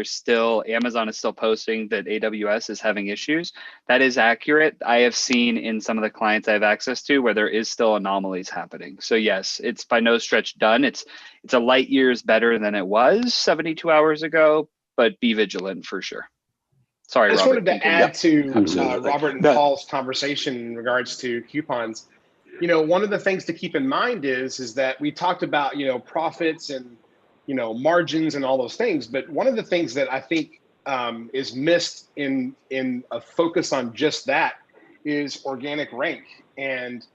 Amazon is still posting that AWS is having issues. That is accurate. I have seen in some of the clients I have access to where there is still anomalies happening. So yes, it's by no stretch done. It's a light years better than it was 72 hours ago, but be vigilant for sure. Sorry, I just Robert, wanted to add to Robert and No. Paul's conversation in regards to coupons. One of the things to keep in mind is that we talked about, profits and, margins and all those things. But one of the things that I think is missed in a focus on just that is organic rank. And,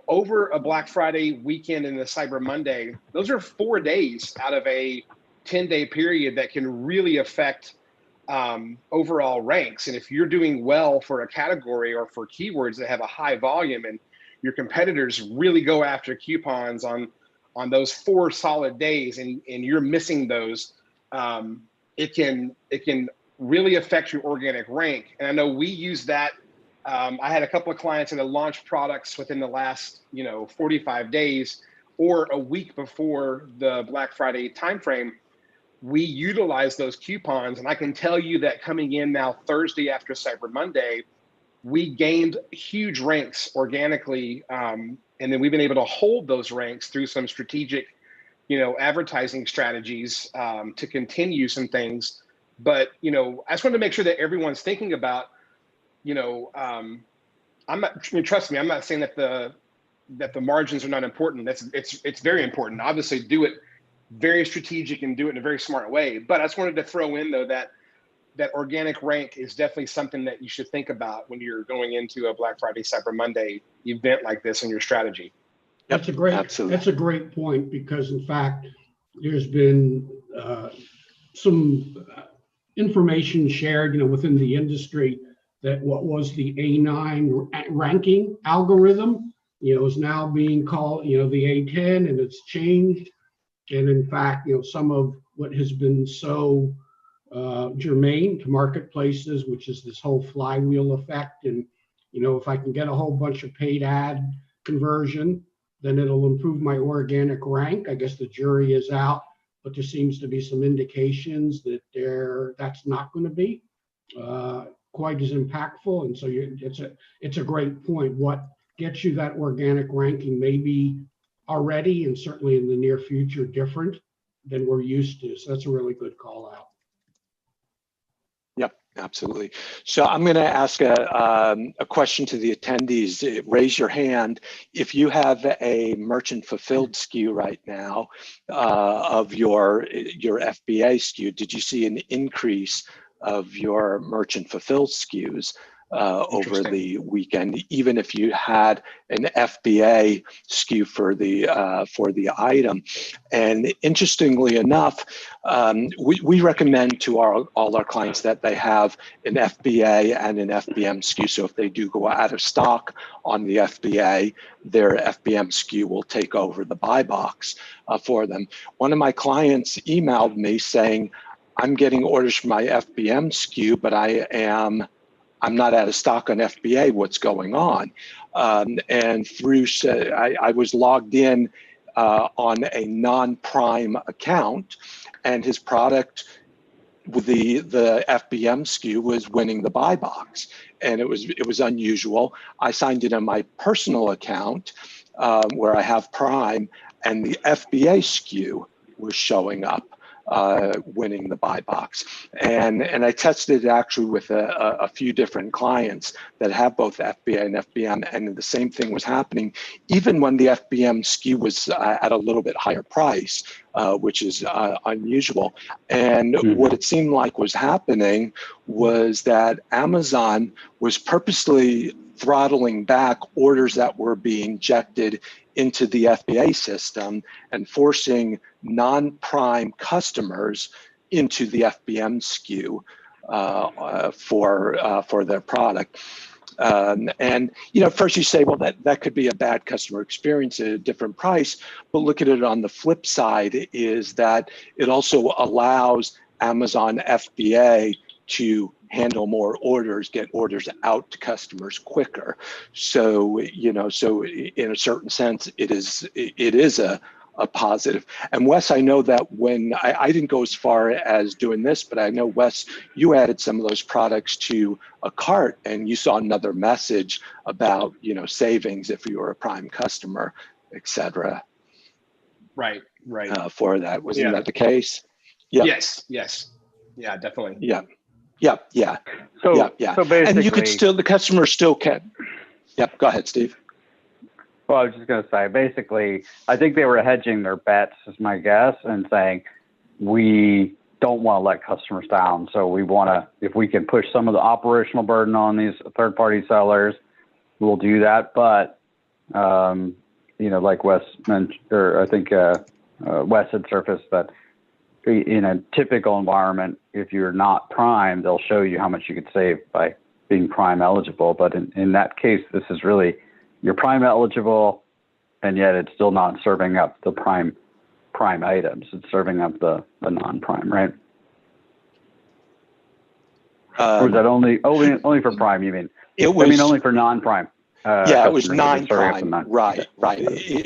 over a Black Friday weekend and a Cyber Monday, those are 4 days out of a 10-day period that can really affect overall ranks. And if you're doing well for a category or for keywords that have a high volume, and your competitors really go after coupons on those 4 solid days, and you're missing those, it can really affect your organic rank. And I know we use that. I had a couple of clients that had launched products within the last 45 days or a week before the Black Friday timeframe. We utilize those coupons, and I can tell you that coming in now Thursday after Cyber Monday, we gained huge ranks organically, and then we've been able to hold those ranks through some strategic, advertising strategies to continue some things. But I just wanted to make sure that everyone's thinking about, trust me, I'm not saying that the margins are not important. It's very important. Obviously, do it very strategic and do it in a very smart way. But I just wanted to throw in though that organic rank is definitely something that you should think about when you're going into a Black Friday, Cyber Monday event like this in your strategy. That's a great point, because in fact, there's been some information shared, within the industry that what was the A9 ranking algorithm is now being called, the A10, and it's changed. And in fact, some of what has been so germane to marketplaces, which is this whole flywheel effect. And, if I can get a whole bunch of paid ad conversion, then it'll improve my organic rank. I guess the jury is out, but there seems to be some indications that that's not going to be quite as impactful. And so it's a great point. What gets you that organic ranking may be already, and certainly in the near future, different than we're used to. So that's a really good call out. Yep, absolutely. So I'm going to ask a question to the attendees. Raise your hand if you have a merchant fulfilled SKU right now of your FBA SKU. Did you see an increase of your merchant fulfilled SKUs over the weekend, even if you had an FBA SKU for the item? And interestingly enough, we recommend to all our clients that they have an FBA and an FBM SKU. So if they do go out of stock on the FBA, their FBM SKU will take over the buy box for them. One of my clients emailed me saying, I'm getting orders for my FBM SKU, but I'm not out of stock on FBA. What's going on? And through, I was logged in on a non-Prime account, and his product with the FBM SKU was winning the buy box, and it was unusual. I signed it on my personal account where I have Prime, and the FBA SKU was showing up. Winning the buy box. And I tested it actually with a few different clients that have both FBA and FBM, and the same thing was happening, even when the FBM SKU was at a little bit higher price, which is unusual. And what it seemed like was happening was that Amazon was purposely throttling back orders that were being injected into the FBA system and forcing non-Prime customers into the FBM SKU for their product. And first you say, well, that could be a bad customer experience at a different price, but look at it on the flip side is that it also allows Amazon FBA to handle more orders, get orders out to customers quicker. So, so in a certain sense, it is a positive. And Wes, I know that when I didn't go as far as doing this, but I know, Wes, you added some of those products to a cart and you saw another message about, savings if you were a Prime customer, et cetera. Right. For that. Wasn't that the case? Yeah. Yes. Yeah, definitely. Yeah. So basically, and you could the customer still can. Yep. Go ahead, Steve. Well, I was just going to say, basically, I think they were hedging their bets, is my guess, and saying, we don't want to let customers down. So we want to, if we can push some of the operational burden on these third-party sellers, we'll do that. But, like Wes mentioned, or I think Wes had surfaced that in a typical environment, if you're not Prime, they'll show you how much you could save by being Prime eligible. But in that case, this is really, you're Prime eligible, and yet it's still not serving up the Prime items. It's serving up the non-Prime, right? Or is that only for Prime? You mean? Only for non-Prime. It was non-Prime. Right.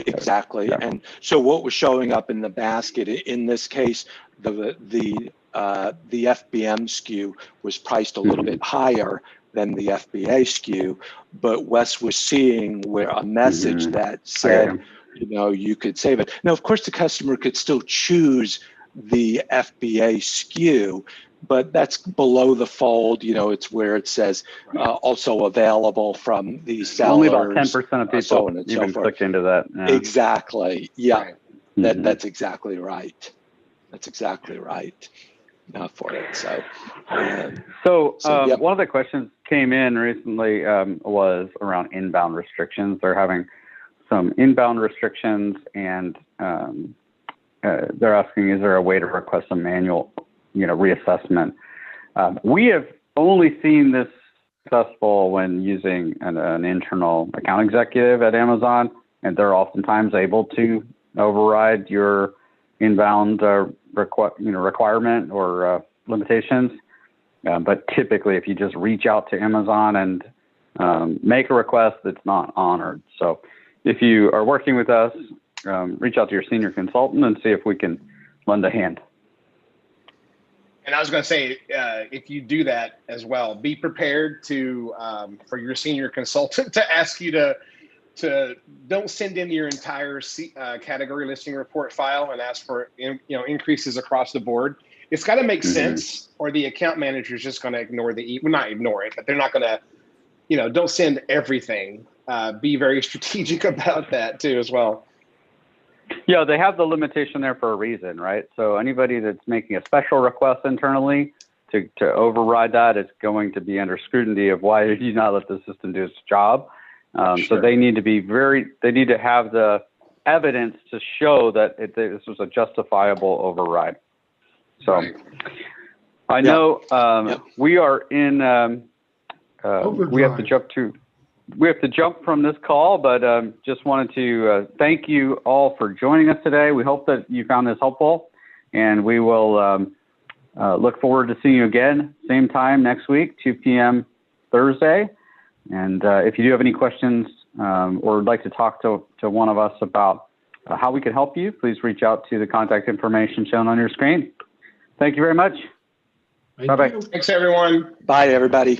Exactly. Yeah. And so what was showing up in the basket in this case, the FBM SKU was priced a little bit higher than the FBA SKU, but Wes was seeing where a message that said, you could save it. Now, of course, the customer could still choose the FBA SKU, but that's below the fold. It's where it says also available from the sellers. Only about 10% of people even click into that. Yeah. Exactly. Yeah, that's exactly right. That's exactly right. For it. So one of the questions came in recently was around inbound restrictions. They're having some inbound restrictions, and they're asking, is there a way to request a manual, reassessment? We have only seen this successful when using an internal account executive at Amazon, and they're oftentimes able to override your inbound requirement or limitations. But typically, if you just reach out to Amazon and make a request, that's not honored. So if you are working with us, reach out to your senior consultant and see if we can lend a hand. And I was going to say, if you do that as well, be prepared to for your senior consultant to ask you to don't send in your entire category listing report file and ask for increases across the board. It's got to make sense, or the account manager is just going to ignore not ignore it, but they're not going to, don't send everything. Be very strategic about that too as well. Yeah, they have the limitation there for a reason, right? So anybody that's making a special request internally to override that is going to be under scrutiny of why did you not let the system do its job. So they need to be they need to have the evidence to show that this was a justifiable override. So I know we are in, we have to jump from this call, but just wanted to thank you all for joining us today. We hope that you found this helpful, and we will look forward to seeing you again, same time next week, 2 p.m. Thursday. And if you do have any questions or would like to talk to one of us about how we can help you, please reach out to the contact information shown on your screen. Thank you very much. Bye-bye. Thanks, everyone. Bye, everybody.